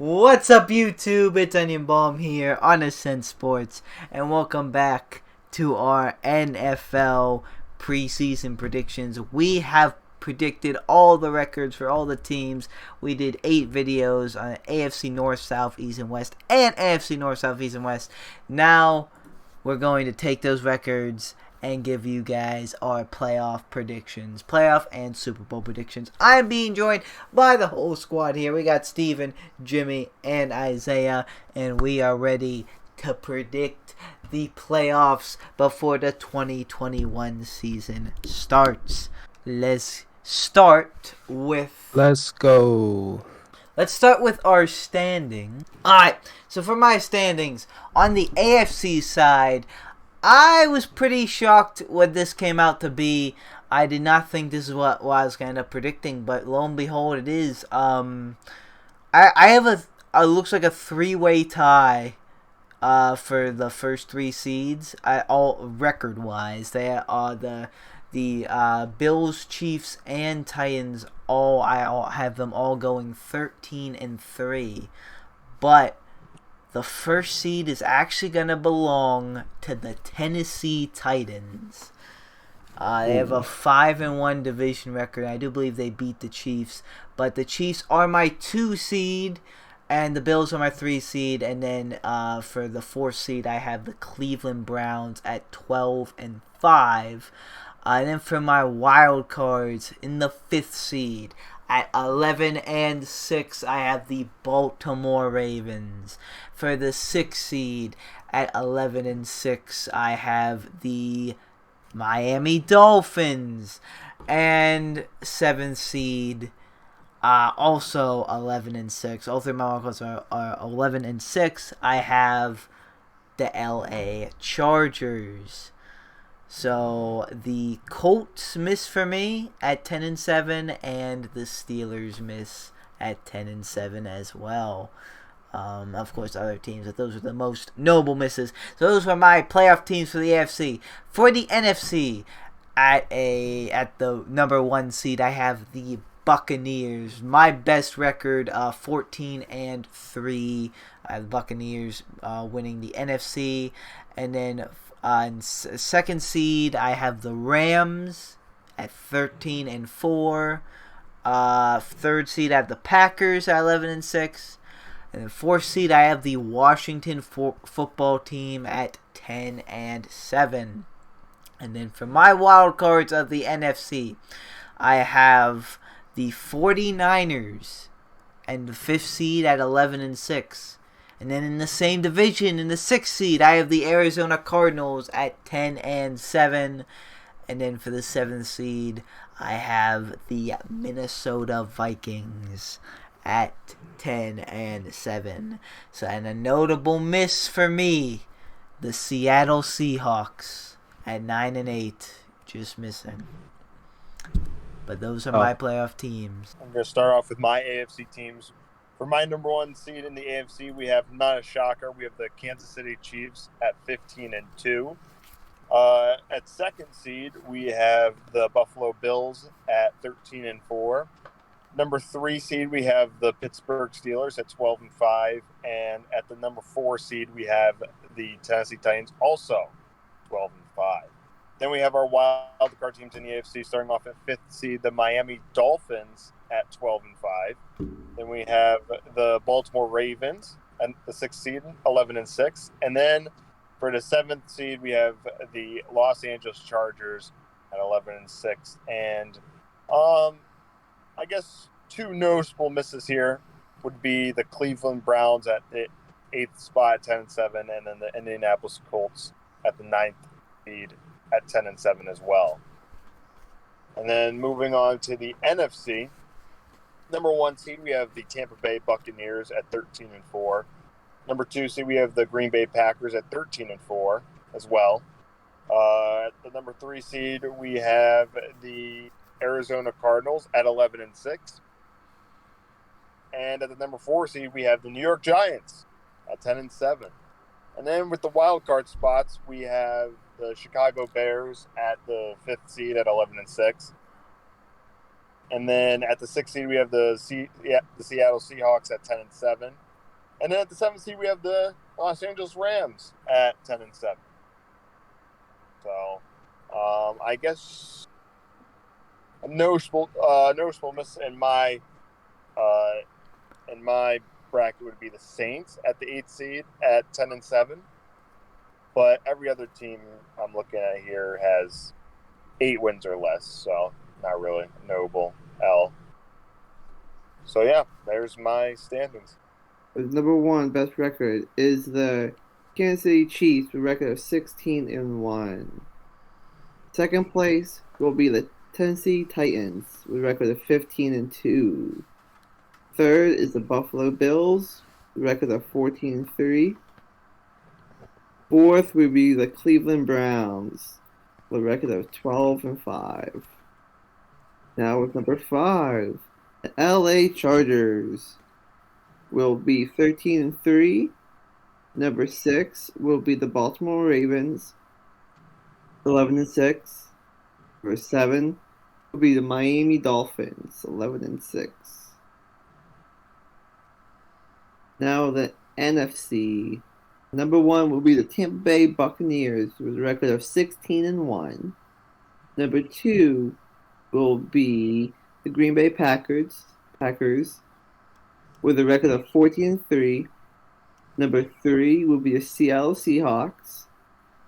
What's up, YouTube? It's Onion Bomb here on Ascent Sports, and welcome back to our NFL preseason predictions. We have predicted all the records for all the teams. We did 8 videos on AFC North, South, East, and West, and AFC North, South, East, and West. Now, we're going to take those records and give you guys our playoff predictions. Playoff and Super Bowl predictions. I'm being joined by the whole squad here. We got Steven, Jimmy, and Isaiah, and we are ready to predict the playoffs before the 2021 season starts. Let's start with... Let's go. Let's start with our standing. Alright, so for my standings, on the AFC side, I was pretty shocked when this came out to be. I did not think this is what I was going to end up predicting, but lo and behold, it is. I have a looks like a 3-way tie for the first 3 seeds. All record-wise, they are the Bills, Chiefs, and Titans. I have them all going 13-3, but the first seed is actually going to belong to the Tennessee Titans. They have a 5-1 division record. I do believe they beat the Chiefs, but the Chiefs are my 2 seed, and the Bills are my 3 seed. And then for the 4th seed, I have the Cleveland Browns at 12-5. And then for my wild cards, in the 5th seed, at 11-6, I have the Baltimore Ravens. For the 6th seed, at 11-6, I have the Miami Dolphins. And 7th seed, also 11-6. All 3 of my wild cards are 11-6. I have the LA Chargers. So the Colts miss for me at 10-7, and the Steelers miss at 10-7 as well. Of course, other teams, but those are the most notable misses. So those were my playoff teams for the AFC. For the NFC, at the number 1 seed, I have the Buccaneers. My best record, 14-3. I have the Buccaneers winning the NFC, and then in 2nd seed, I have the Rams at 13-4. 3rd seed, I have the Packers at 11-6. And then 4th seed, I have the Washington football team at 10-7. And then for my wild cards of the NFC, I have the 49ers and the 5th seed at 11-6. And then in the same division, in the 6th seed, I have the Arizona Cardinals at 10-7. And then for the 7th seed, I have the Minnesota Vikings at 10-7. So, and a notable miss for me, the Seattle Seahawks at 9-8, just missing. But those are my playoff teams. I'm going to start off with my AFC teams. For my number 1 seed in the AFC, we have, not a shocker, we have the Kansas City Chiefs at 15-2. At 2nd seed, we have the Buffalo Bills at 13-4. Number 3 seed, we have the Pittsburgh Steelers at 12-5. And at the number 4 seed, we have the Tennessee Titans, also 12-5. Then we have our wild card teams in the AFC, starting off at 5th seed, the Miami Dolphins at 12-5. Then we have the Baltimore Ravens and the 6th seed, 11-6. And then for the 7th seed, we have the Los Angeles Chargers at 11-6. And I guess 2 noticeable misses here would be the Cleveland Browns at the 8th spot at 10-7, and then the Indianapolis Colts at the 9th seed at 10-7 as well. And then moving on to the NFC, number 1 seed, we have the Tampa Bay Buccaneers at 13-4. Number 2 seed, we have the Green Bay Packers at 13-4 as well. At the number 3 seed, we have the Arizona Cardinals at 11-6. And at the number 4 seed, we have the New York Giants at 10-7. And then with the wild card spots, we have the Chicago Bears at the 5th seed at 11-6. And then at the 6th seed, we have the Seattle Seahawks at 10-7. And then at the 7th seed, we have the Los Angeles Rams at 10-7. So, I guess noticeableness in my bracket would be the Saints at the 8th seed at 10-7. But every other team I'm looking at here has 8 wins or less, so not really notable L. So yeah, there's my standings. Number 1 best record is the Kansas City Chiefs with a record of 16-1. Second place will be the Tennessee Titans with a record of 15-2. Third is the Buffalo Bills with a record of 14-3. Fourth would be the Cleveland Browns with a record of 12-5. Now with number 5, the LA Chargers will be 13-3. Number 6 will be the Baltimore Ravens, 11-6. Number 7 will be the Miami Dolphins, 11-6. Now the NFC. Number 1 will be the Tampa Bay Buccaneers with a record of 16-1. Number 2 will be the Green Bay Packers with a record of 14-3. Number 3 will be the Seattle Seahawks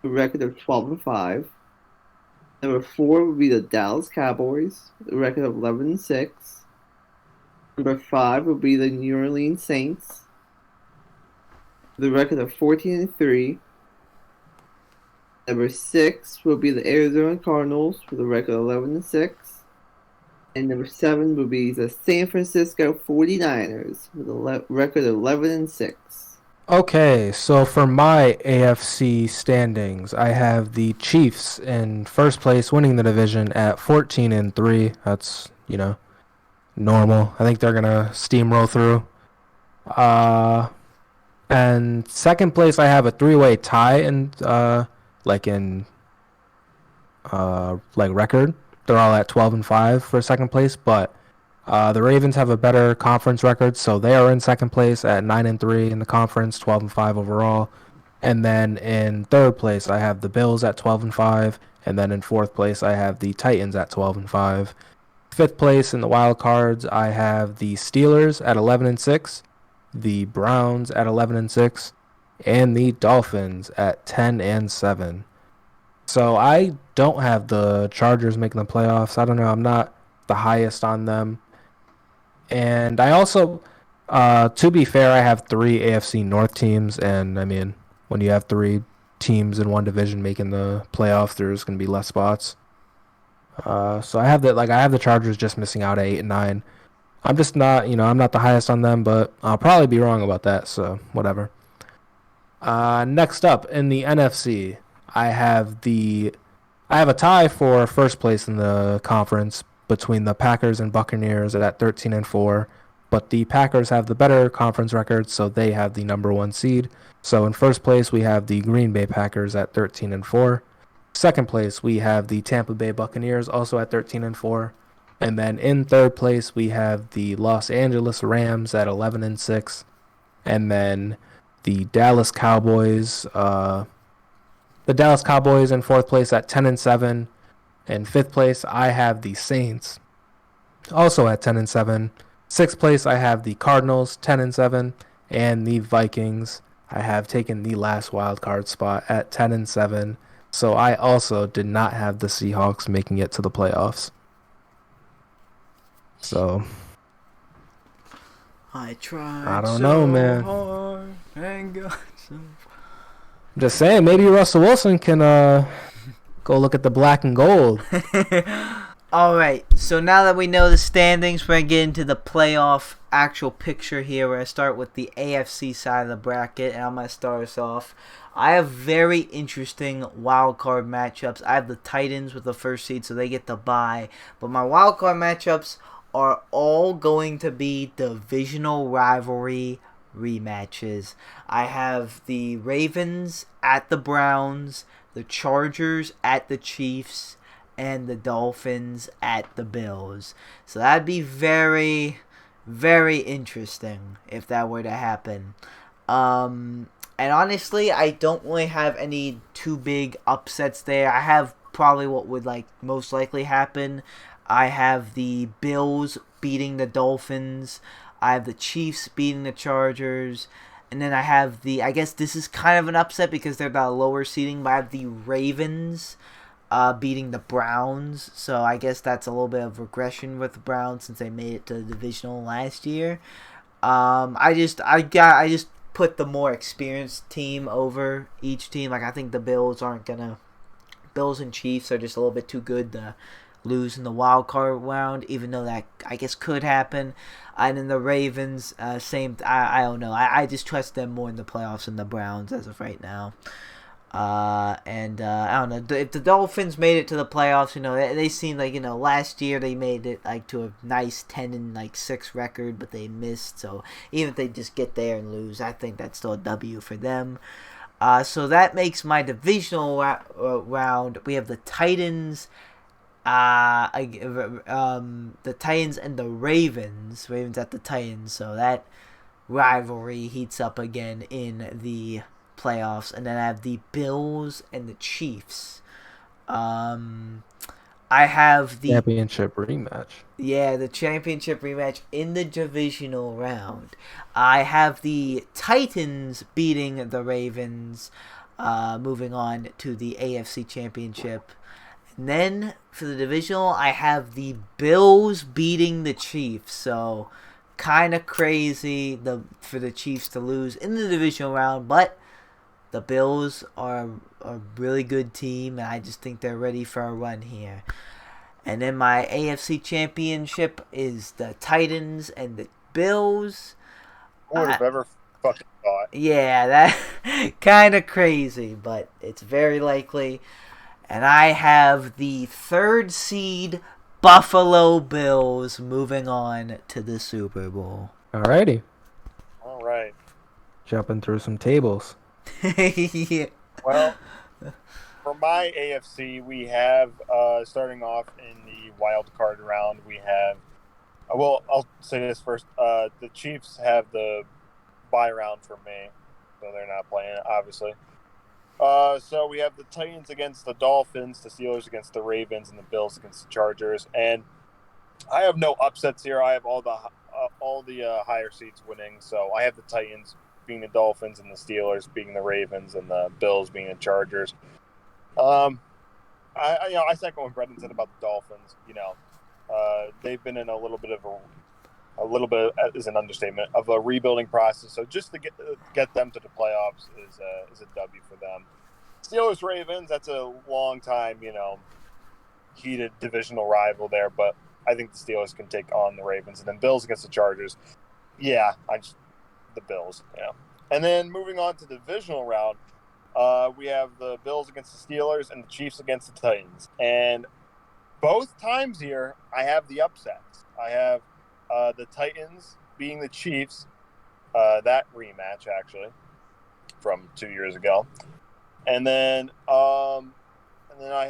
with a record of 12-5. Number 4 will be the Dallas Cowboys with a record of 11-6. Number 5 will be the New Orleans Saints with a record of 14-3. Number 6 will be the Arizona Cardinals with a record of 11-6. And number 7 will be the San Francisco 49ers with a record of 11-6. Okay, so for my AFC standings, I have the Chiefs in first place, winning the division at 14-3. That's, normal. I think they're gonna steamroll through. And second place, I have a 3-way tie in record. They're all at 12-5 for second place, but the Ravens have a better conference record, so they are in second place at 9-3 in the conference, 12-5 overall. And then in third place, I have the Bills at 12-5, and then in fourth place, I have the Titans at 12-5. Fifth place in the wild cards, I have the Steelers at 11-6, the Browns at 11-6, and the Dolphins at 10-7. So I don't have the Chargers making the playoffs. I don't know. I'm not the highest on them. And I also, to be fair, I have 3 AFC North teams. And, I mean, when you have 3 teams in one division making the playoffs, there's going to be less spots. So I have the Chargers just missing out at 8 and 9. I'm just not, I'm not the highest on them, but I'll probably be wrong about that. So whatever. Next up in the NFC, I have a tie for first place in the conference between the Packers and Buccaneers at 13-4, but the Packers have the better conference record, so they have the number 1 seed. So in first place, we have the Green Bay Packers at 13-4. Second place, we have the Tampa Bay Buccaneers also at 13-4. And then in third place, we have the Los Angeles Rams at 11-6. And then the Dallas Cowboys, in fourth place at 10-7. In fifth place, I have the Saints, also at 10-7. Sixth place, I have the Cardinals, 10-7, and the Vikings. I have taken the last wild card spot at 10-7. So I also did not have the Seahawks making it to the playoffs. So I tried. I don't know, man. Hard and got so. I'm just saying, maybe Russell Wilson can go look at the black and gold. Alright, so now that we know the standings, we're going to get into the playoff actual picture here. We're going to start with the AFC side of the bracket, and I'm going to start us off. I have very interesting wild card matchups. I have the Titans with the first seed, so they get the bye. But my wild card matchups are all going to be divisional rivalry rematches. I have the Ravens at the Browns, the Chargers at the Chiefs, and the Dolphins at the Bills. So that'd be very, very interesting if that were to happen. And honestly, I don't really have any too big upsets there. I have probably what would like most likely happen. I have the Bills beating the Dolphins. I have the Chiefs beating the Chargers. And then I have the, I guess this is kind of an upset because they're the lower seeding, but I have the Ravens beating the Browns. So I guess that's a little bit of regression with the Browns since they made it to the divisional last year. I just put the more experienced team over each team. Like I think the Bills and Chiefs are just a little bit too good to lose in the wild card round, even though that I guess could happen. And then the Ravens, same. I don't know. I just trust them more in the playoffs than the Browns as of right now. I don't know if the Dolphins made it to the playoffs. They seem like last year they made it like to a nice 10-6 record, but they missed. So even if they just get there and lose, I think that's still a W for them. So that makes my divisional round. We have the Titans. The Titans and the Ravens. Ravens at the Titans. So that rivalry heats up again in the playoffs. And then I have the Bills and the Chiefs. I have the championship rematch. Yeah, the championship rematch in the divisional round. I have the Titans beating the Ravens, moving on to the AFC Championship. And then for the divisional, I have the Bills beating the Chiefs. So kind of crazy for the Chiefs to lose in the divisional round, but the Bills are a really good team, and I just think they're ready for a run here. And then my AFC Championship is the Titans and the Bills. Who would have ever fucking thought? Yeah, that kind of crazy, but it's very likely. And I have the 3rd seed Buffalo Bills moving on to the Super Bowl. Alrighty. All right. Jumping through some tables. Yeah. Well, for my AFC, we have, starting off in the wild card round, we have, well, I'll say this first. The Chiefs have the bye round for me, so they're not playing, obviously. So we have the Titans against the Dolphins, the Steelers against the Ravens, and the Bills against the Chargers. And I have no upsets here. I have all the higher seeds winning. So I have the Titans being the Dolphins and the Steelers being the Ravens and the Bills being the Chargers. I second what Brenden said about the Dolphins. They've been in a little bit is an understatement of a rebuilding process. So just to get them to the playoffs is a W for them. Steelers Ravens, that's a long time, heated divisional rival there, but I think the Steelers can take on the Ravens. And then Bills against the Chargers. Yeah, the Bills, yeah. And then moving on to the divisional round, we have the Bills against the Steelers and the Chiefs against the Titans. And both times here, I have the upsets. I have the Titans beating the Chiefs, that rematch, actually, from 2 years ago. And then I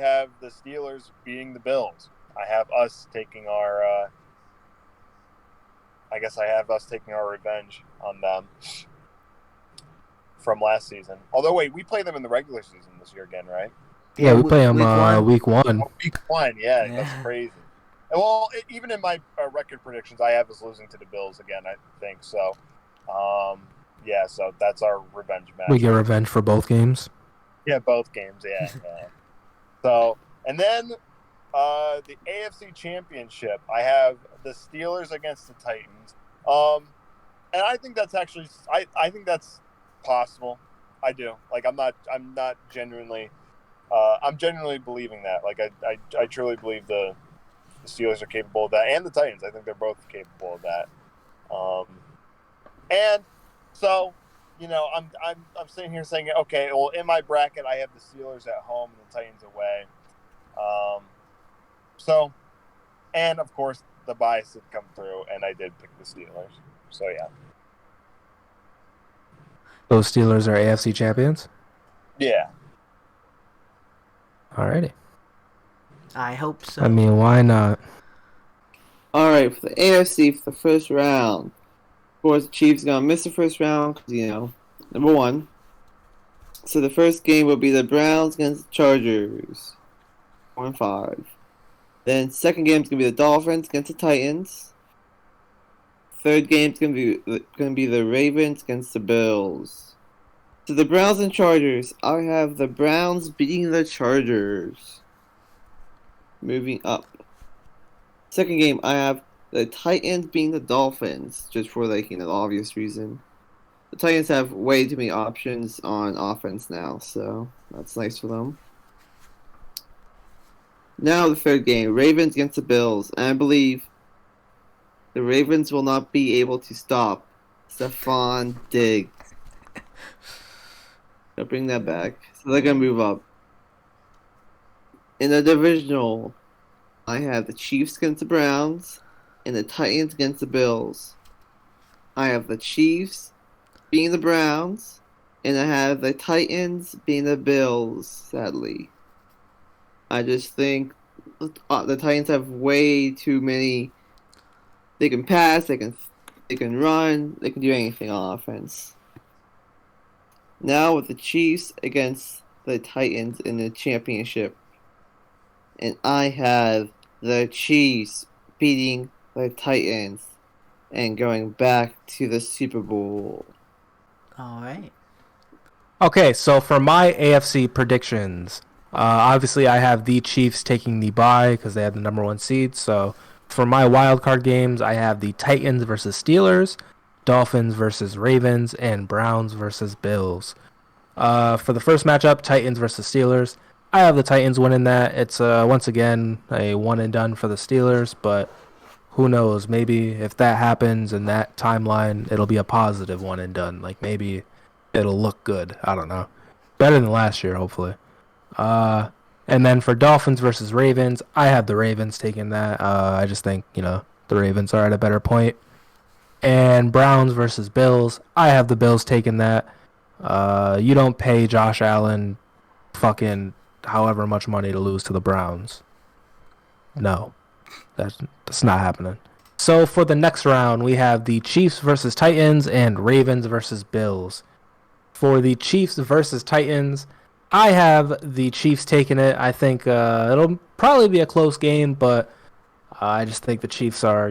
have the Steelers beating the Bills. I have us taking our revenge on them from last season. Although, wait, we play them in the regular season this year again, right? Yeah, we play them week 1. Oh, week 1, yeah, that's crazy. Well, even in my record predictions, I have us losing to the Bills again, I think. So, so that's our revenge match. We get revenge for both games? Yeah, both games, yeah. So, and then the AFC Championship, I have the Steelers against the Titans. And I think that's actually, I think that's possible. I do. Like, I'm genuinely believing that. Like, I truly believe the Steelers are capable of that, and the Titans. I think they're both capable of that. And so, I'm sitting here saying, okay, well, in my bracket, I have the Steelers at home and the Titans away. So, and of course, the bias did come through, and I did pick the Steelers. So, yeah. Those Steelers are AFC champions? Yeah. Alrighty. I hope so. I mean, why not? All right, for the AFC for the first round. Of course, the Chiefs gonna miss the first round because Number 1. So the first game will be the Browns against the Chargers. 4-5. Then second game is gonna be the Dolphins against the Titans. Third game is gonna be the Ravens against the Bills. So the Browns and Chargers, I have the Browns beating the Chargers. Moving up. Second game, I have the Titans beating the Dolphins, just for the obvious reason. The Titans have way too many options on offense now, so that's nice for them. Now the third game, Ravens against the Bills, and I believe the Ravens will not be able to stop Stephon Diggs. I'll bring that back. So they're gonna move up. In the divisional, I have the Chiefs against the Browns and the Titans against the Bills. I have the Chiefs being the Browns, and I have the Titans being the Bills, sadly. I just think the Titans have way too many. They can pass, they can run, they can do anything on offense. Now with the Chiefs against the Titans in the championship. And I have the Chiefs beating the Titans and going back to the Super Bowl. All right. Okay, so for my AFC predictions, obviously I have the Chiefs taking the bye because they have the number 1 seed. So for my wildcard games, I have the Titans versus Steelers, Dolphins versus Ravens, and Browns versus Bills. For the first matchup, Titans versus Steelers, I have the Titans winning that. It's once again a one and done for the Steelers, but who knows? Maybe if that happens in that timeline, it'll be a positive one and done. Like maybe it'll look good. I don't know. Better than last year, hopefully. And then for Dolphins versus Ravens, I have the Ravens taking that. I just think, the Ravens are at a better point. And Browns versus Bills, I have the Bills taking that. You don't pay Josh Allen fucking however much money to lose to the Browns. No, that's not happening. So for the next round, we have the Chiefs versus Titans and Ravens versus Bills. For the Chiefs versus Titans, I have the Chiefs taking it. I think it'll probably be a close game, but I just think the Chiefs are,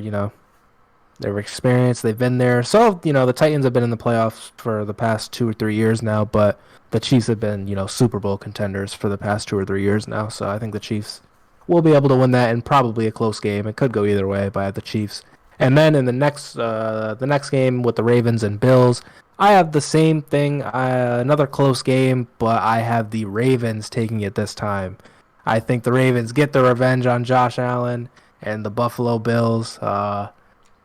they're experienced. They've been there. So, the Titans have been in the playoffs for the past 2 or 3 years now, but the Chiefs have been, Super Bowl contenders for the past 2 or 3 years now. So I think the Chiefs will be able to win that in probably a close game. It could go either way, but I have the Chiefs. And then in the next game with the Ravens and Bills, I have the same thing, another close game, but I have the Ravens taking it this time. I think the Ravens get their revenge on Josh Allen and the Buffalo Bills.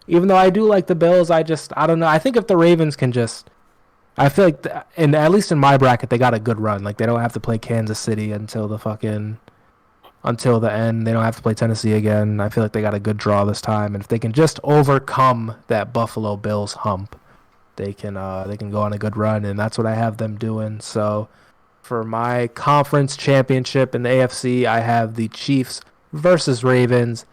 Even though I do like the Bills, I don't know. I think if the Ravens can I feel like, at least in my bracket, they got a good run. Like, they don't have to play Kansas City until the end. They don't have to play Tennessee again. I feel like they got a good draw this time. And if they can just overcome that Buffalo Bills hump, they can go on a good run. And that's what I have them doing. So for my conference championship in the AFC, I have the Chiefs versus Ravens.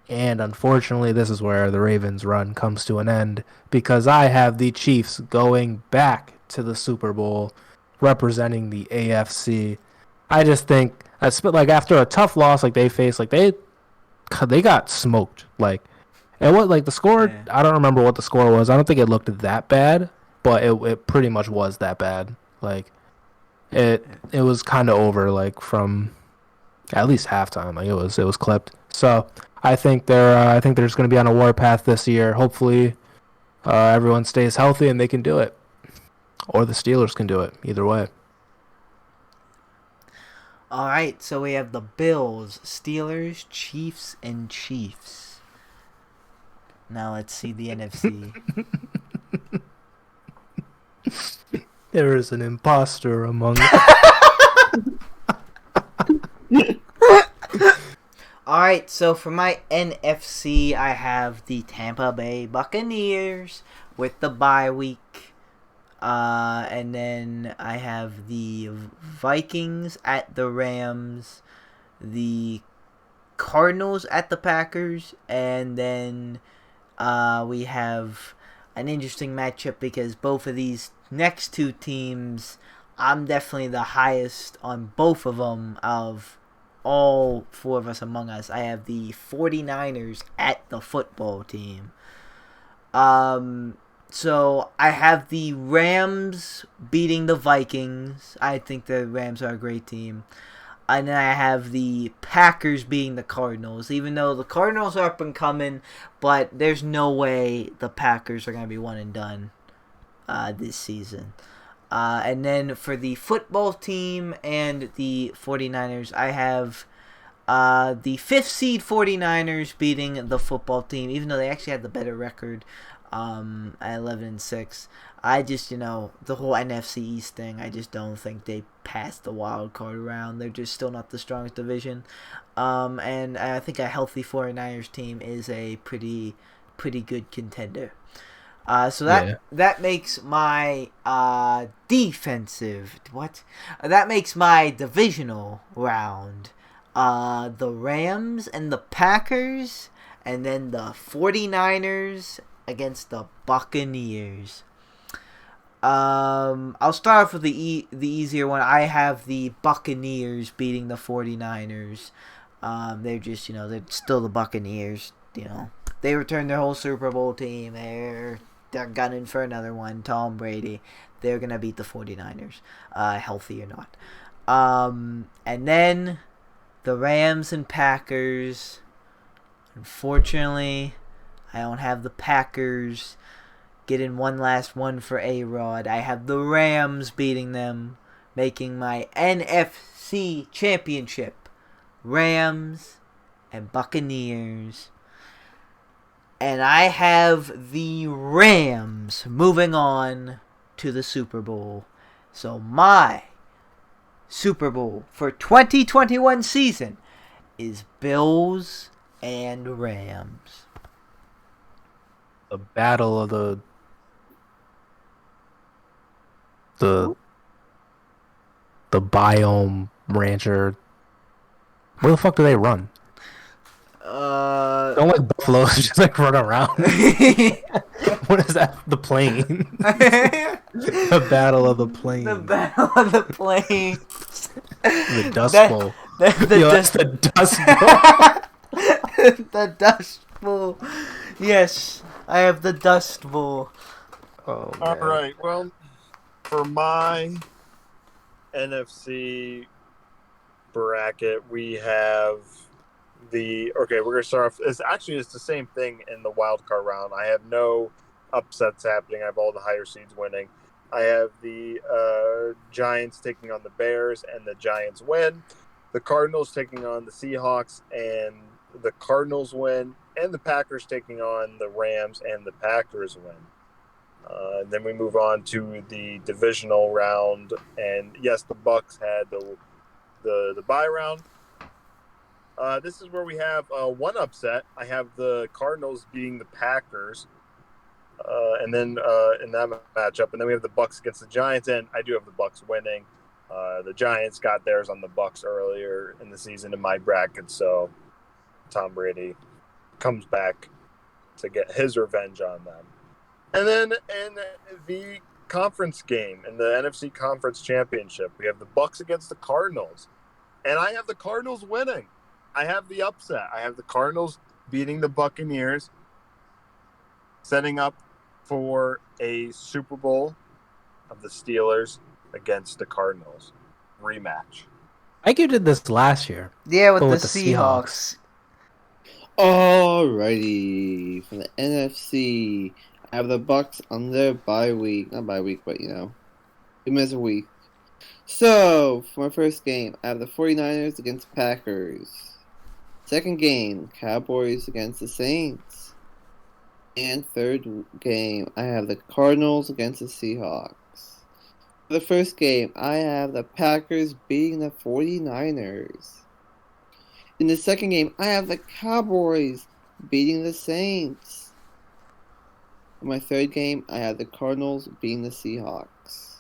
And unfortunately, this is where the Ravens' run comes to an end because I have the Chiefs going back to the Super Bowl representing the AFC. I just think, after a tough loss like they faced, they got smoked. The score, Yeah. I don't remember what the score was. I don't think it looked that bad, but it pretty much was that bad. It was kind of over, from at least halftime. It was clipped. So I think they're just going to be on a warpath this year. Hopefully, everyone stays healthy and they can do it, or the Steelers can do it. Either way. All right, so we have the Bills, Steelers, Chiefs, and Chiefs. Now let's see the NFC. There is an imposter among us. All right, so for my NFC, I have the Tampa Bay Buccaneers with the bye week. And then I have the Vikings at the Rams, the Cardinals at the Packers, and then we have an interesting matchup because both of these next two teams, I'm definitely the highest on both of them of all four of us among us. I have the 49ers at the football team. So I have the Rams beating the Vikings. I think the Rams are a great team. And then I have the Packers beating the Cardinals. Even though the Cardinals are up and coming, but there's no way the Packers are going to be one and done this season. And then for the football team and the 49ers, I have the 5th seed 49ers beating the football team, even though they actually had the better record at 11-6. I just, the whole NFC East thing, I just don't think they passed the wild card round. They're just still not the strongest division. And I think a healthy 49ers team is a pretty good contender. So that makes my defensive... What? That makes my divisional round. The Rams and the Packers, and then the 49ers against the Buccaneers. I'll start off with the easier one. I have the Buccaneers beating the 49ers. They're just, they're still the Buccaneers. They returned their whole Super Bowl team. They're gunning for another one. Tom Brady. They're gonna beat the 49ers, healthy or not. And then the Rams and Packers. Unfortunately, I don't have the Packers getting one last one for A-Rod. I have the Rams beating them, making my NFC championship. Rams and Buccaneers. And I have the Rams moving on to the Super Bowl. So my Super Bowl for 2021 season is Bills and Rams. The battle of the biome rancher. Where the fuck do they run? Don't like buffaloes just like run around. What is that? The plane. The battle of the plains. The battle of the plains. The Dust Bowl. That's the Dust Bowl. The Dust Bowl. Yes, I have the Dust Bowl. Oh, All man. right. Well, for my NFC bracket, we have we're going to start off. It's the same thing in the wild card round. I have no upsets happening. I have all the higher seeds winning. I have the Giants taking on the Bears, and the Giants win. The Cardinals taking on the Seahawks, and the Cardinals win. And the Packers taking on the Rams, and the Packers win. Then we move on to the divisional round, and yes, the Bucks had the bye round. This is where we have one upset. I have the Cardinals beating the Packers, and then in that matchup, and then we have the Bucks against the Giants, and I do have the Bucks winning. The Giants got theirs on the Bucks earlier in the season in my bracket, so Tom Brady comes back to get his revenge on them. And then in the conference game, in the NFC Conference Championship, we have the Bucks against the Cardinals, and I have the Cardinals winning. I have the upset. I have the Cardinals beating the Buccaneers, setting up for a Super Bowl of the Steelers against the Cardinals rematch. I think you did this last year. Yeah, with But the with the Seahawks. Alrighty, from the NFC, I have the Bucks on their bye week. Not bye week, but 2 minutes a week. So, for my first game, I have the 49ers against the Packers. Second game, Cowboys against the Saints. And third game, I have the Cardinals against the Seahawks. For the first game, I have the Packers beating the 49ers. In the second game, I have the Cowboys beating the Saints. In my third game, I have the Cardinals beating the Seahawks.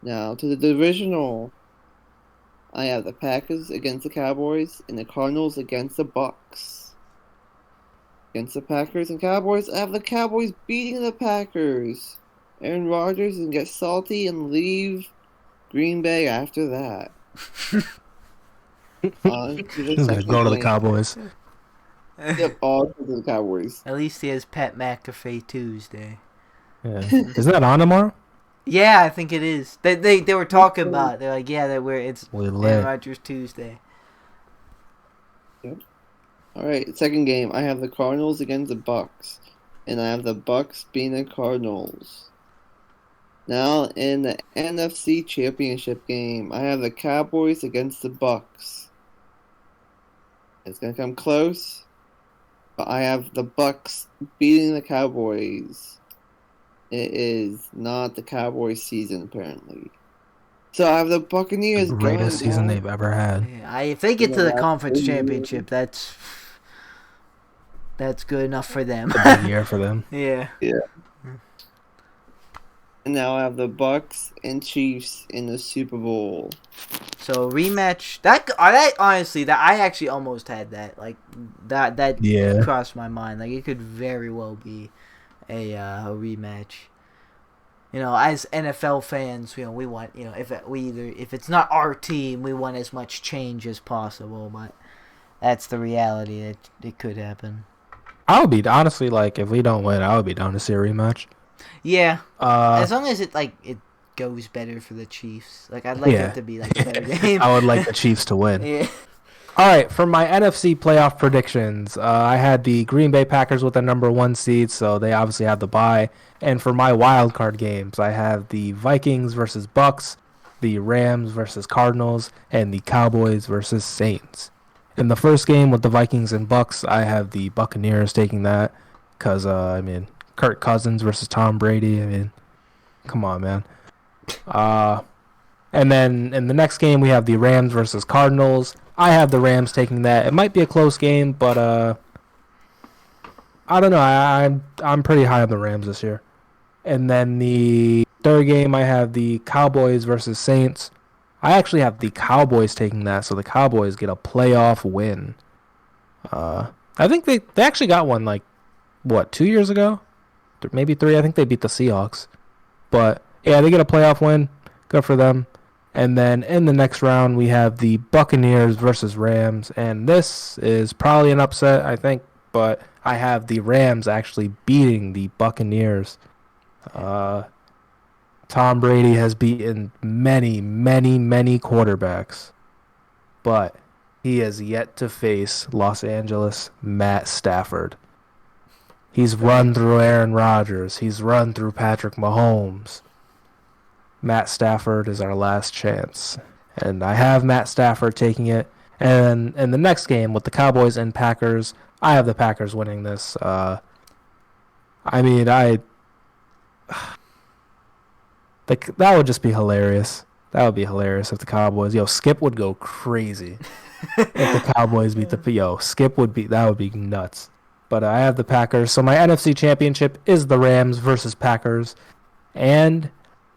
Now, to the divisional, I have the Packers against the Cowboys and the Cardinals against the Bucks. Against the Packers and Cowboys, I have the Cowboys beating the Packers. Aaron Rodgers and get salty and leave Green Bay after that. On to the He's gonna second go to the game. Cowboys. Yep, all to the Cowboys. At least he has Pat McAfee Tuesday. Yeah. Isn't that on tomorrow? Yeah, I think it is. They were talking about it. They're like, yeah, it's We Aaron lit. Rodgers Tuesday. All right, second game. I have the Cardinals against the Bucks, and I have the Bucks beating the Cardinals. Now in the NFC Championship game, I have the Cowboys against the Bucks. It's gonna come close, but I have the Bucks beating the Cowboys. It is not the Cowboys season apparently. So I have the Buccaneers The greatest going season down. they've ever had. Yeah, if they get to the Yeah, conference that's- championship, that's good enough for them. A big year for them. Yeah. And now I have the Bucks and Chiefs in the Super Bowl. So rematch that honestly that I actually almost had that like that Yeah. crossed my mind, like it could very well be a rematch. You know, as NFL fans, you know, we want, you know, if it's not our team, we want as much change as possible, but that's the reality that it could happen. I would be honestly like if we don't win, I would be down to see a rematch. Yeah, Uh, as long as it goes better for the Chiefs. Like I'd like Yeah. it to be like a better game. I would like the Chiefs to win. Yeah. All right, for my NFC playoff predictions, I had the Green Bay Packers with the number 1 seed, so they obviously have the bye. And for my wild card games, I have the Vikings versus Bucks, the Rams versus Cardinals, and the Cowboys versus Saints. In the first game with the Vikings and Bucks, I have the Buccaneers taking that because, Kirk Cousins versus Tom Brady. I mean, come on, man. And then in the next game, we have the Rams versus Cardinals. I have the Rams taking that. It might be a close game, but I don't know. I'm pretty high on the Rams this year. And then the third game, I have the Cowboys versus Saints. I actually have the Cowboys taking that, so the Cowboys get a playoff win. I think they actually got one, 2 years ago? Maybe 3. I think they beat the Seahawks. But, yeah, they get a playoff win. Good for them. And then in the next round, we have the Buccaneers versus Rams. And this is probably an upset, I think. But I have the Rams actually beating the Buccaneers. Tom Brady has beaten many, many, many quarterbacks. But he has yet to face Los Angeles Matt Stafford. He's run through Aaron Rodgers. He's run through Patrick Mahomes. Matt Stafford is our last chance. And I have Matt Stafford taking it. And in the next game with the Cowboys and Packers, I have the Packers winning this. That would just be hilarious. That would be hilarious if the Cowboys... Skip would go crazy if the Cowboys beat the... Skip would be... That would be nuts. But I have the Packers. So my NFC Championship is the Rams versus Packers. And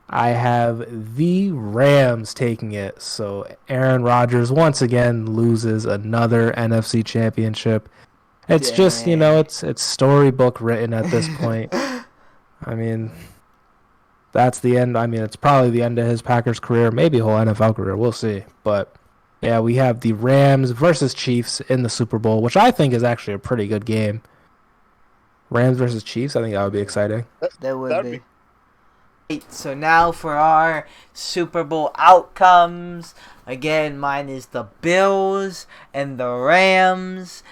I have the Rams taking it. So Aaron Rodgers once again loses another NFC Championship. It's just, it's storybook written at this point. I mean, that's the end. I mean, it's probably the end of his Packers career, maybe whole NFL career. We'll see. But yeah, we have the Rams versus Chiefs in the Super Bowl, which I think is actually a pretty good game. Rams versus Chiefs, I think that would be exciting. That would be. So now for our Super Bowl outcomes. Again, mine is the Bills and the Rams.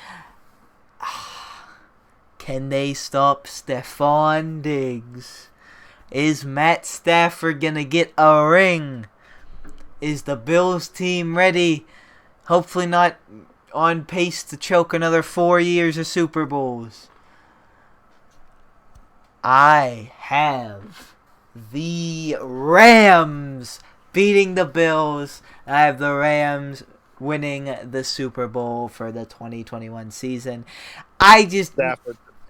Can they stop Stephon Diggs? Is Matt Stafford gonna get a ring? Is the Bills team ready? Hopefully not on pace to choke another 4 years of Super Bowls. I have the Rams beating the Bills. I have the Rams winning the Super Bowl for the 2021 season.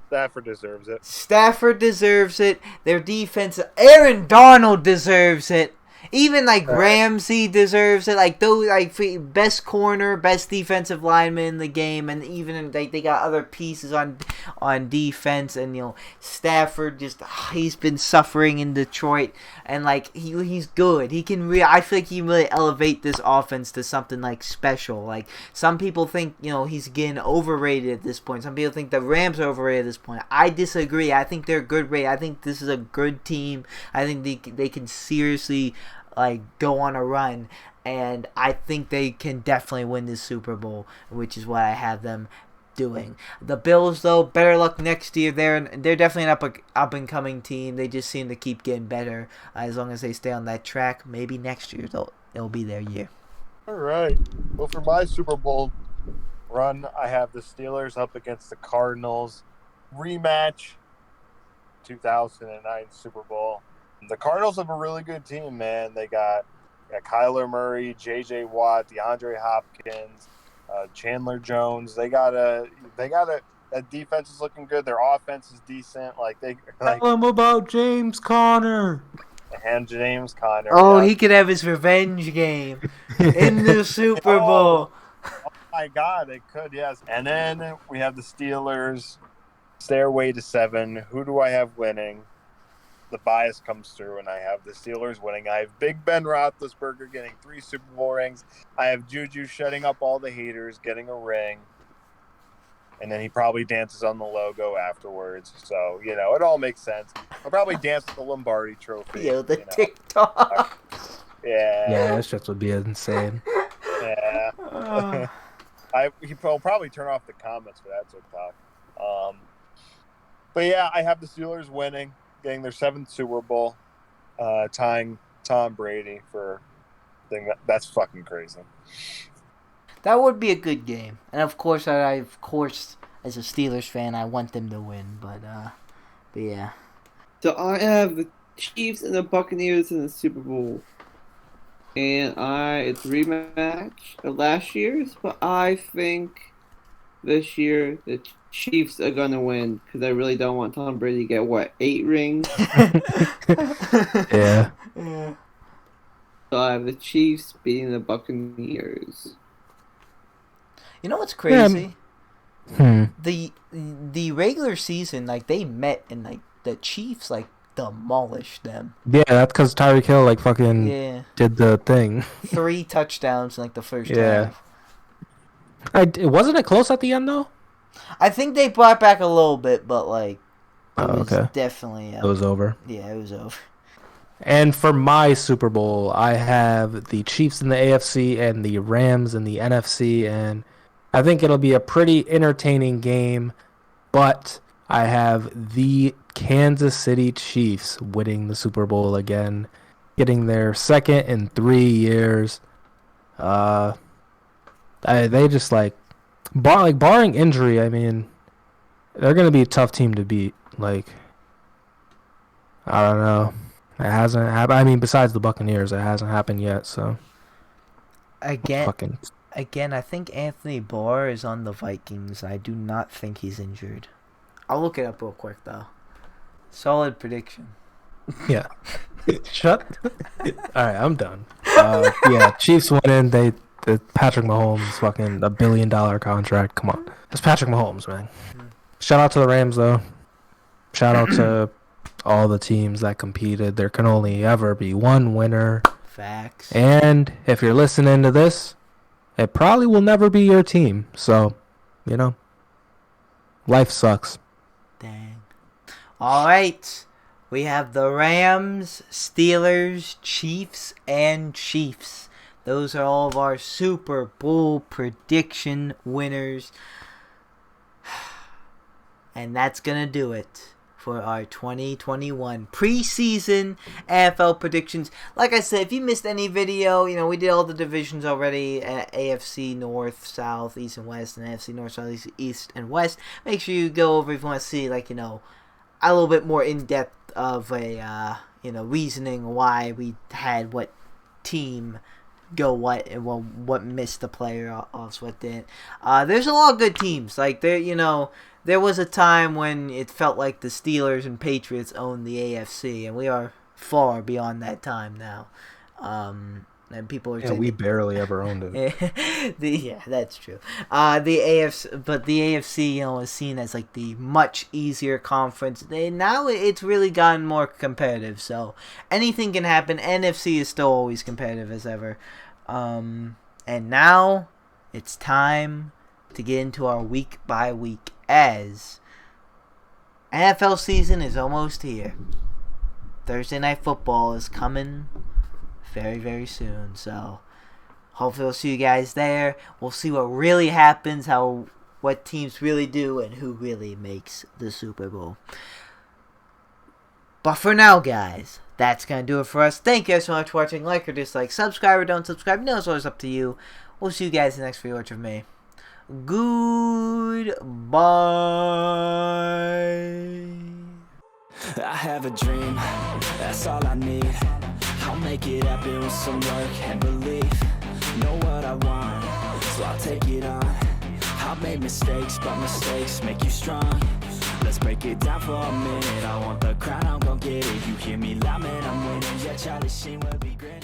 Stafford deserves it. Stafford deserves it. Their defense, Aaron Donald deserves it. Even like Ramsey deserves it. Like those, like best corner, best defensive lineman in the game, and even like they got other pieces on defense. And Stafford he's been suffering in Detroit, and like he's good. He can I feel like he can really elevate this offense to something like special. Like some people think he's getting overrated at this point. Some people think the Rams are overrated at this point. I disagree. I think they're good rate. I think this is a good team. I think they can seriously go on a run, and I think they can definitely win this Super Bowl, which is what I have them doing. The Bills, though, better luck next year. They're definitely an up and coming team. They just seem to keep getting better. As long as they stay on that track, maybe next year it'll be their year. All right. Well, for my Super Bowl run, I have the Steelers up against the Cardinals. Rematch 2009 Super Bowl. The Cardinals have a really good team, man. They got Kyler Murray, J.J. Watt, DeAndre Hopkins, Chandler Jones. They got that defense is looking good. Their offense is decent. Tell them about James Conner. And James Conner. Oh, he could have his revenge game in the Super Bowl. Oh my God, it could, yes. And then we have the Steelers. Stairway to 7. Who do I have winning? The bias comes through, and I have the Steelers winning. I have Big Ben Roethlisberger getting 3 Super Bowl rings. I have Juju shutting up all the haters, getting a ring. And then he probably dances on the logo afterwards. So, it all makes sense. I'll probably dance with the Lombardi trophy. Yo, the TikTok. Yeah. Yeah, that shit would be insane. Yeah. He'll probably turn off the comments for that TikTok. But yeah, I have the Steelers winning, getting their 7th Super Bowl, tying Tom Brady for a thing that's fucking crazy. That would be a good game, and of course, as a Steelers fan, I want them to win. But yeah. So I have the Chiefs and the Buccaneers in the Super Bowl, and it's a rematch of last year's, but I think this year the Chiefs are gonna win because I really don't want Tom Brady to get 8 rings. Yeah. So I have the Chiefs beating the Buccaneers. You know what's crazy? Hmm. The regular season, they met and the Chiefs demolished them. Yeah, that's because Tyreek Hill fucking did the thing. 3 touchdowns in the first Yeah. half. Wasn't it close at the end though? I think they brought back a little bit, but it was okay. definitely It was over. Yeah, it was over. And for my Super Bowl, I have the Chiefs in the AFC and the Rams in the NFC, and I think it'll be a pretty entertaining game, but I have the Kansas City Chiefs winning the Super Bowl again, getting their 2nd in 3 years. They just barring injury, I mean, they're going to be a tough team to beat. I don't know. It hasn't happened. I mean, besides the Buccaneers, it hasn't happened yet, so. Again, I think Anthony Barr is on the Vikings. I do not think he's injured. I'll look it up real quick, though. Solid prediction. Yeah. Shut. All right, I'm done. Yeah, Chiefs winning. The Patrick Mahomes fucking $1 billion contract. Come on, it's Patrick Mahomes, man. Shout out to the Rams though. Shout out to all the teams that competed. There can only ever be one winner. Facts. And if you're listening to this, it probably will never be your team. So, life sucks. Dang. All right. We have the Rams, Steelers, Chiefs, and Chiefs. Those are all of our Super Bowl prediction winners. And that's going to do it for our 2021 preseason NFL predictions. Like I said, if you missed any video, we did all the divisions already. AFC North, South, East, and West, and AFC North, South, East, and West. Make sure you go over if you want to see, a little bit more in-depth of a, reasoning why we had what team go what and what missed the playoffs, what didn't. There's a lot of good teams. There was a time when it felt like the Steelers and Patriots owned the AFC, and we are far beyond that time now. And people are Yeah, saying we barely ever owned it. yeah, that's true. The AFC, is seen as like the much easier conference. Now it's really gotten more competitive, so anything can happen. NFC is still always competitive as ever. And now it's time to get into our week by week, as NFL season is almost here. Thursday Night Football is coming very, very soon. So hopefully we'll see you guys there. We'll see what really happens, what teams really do, and who really makes the Super Bowl. But for now, guys, that's going to do it for us. Thank you guys so much for watching. Like or dislike, subscribe or don't subscribe. No, it's always up to you. We'll see you guys in the next video of me. Goodbye. I have a dream, that's all I need. I'll make it happen with some work and belief. Know what I want, so I'll take it on. I've made mistakes, but mistakes make you strong. Let's break it down for a minute. I want the crown, I'm gon' get it. You hear me loud, man, I'm winning. Yeah, Charlie Sheen will be grinning.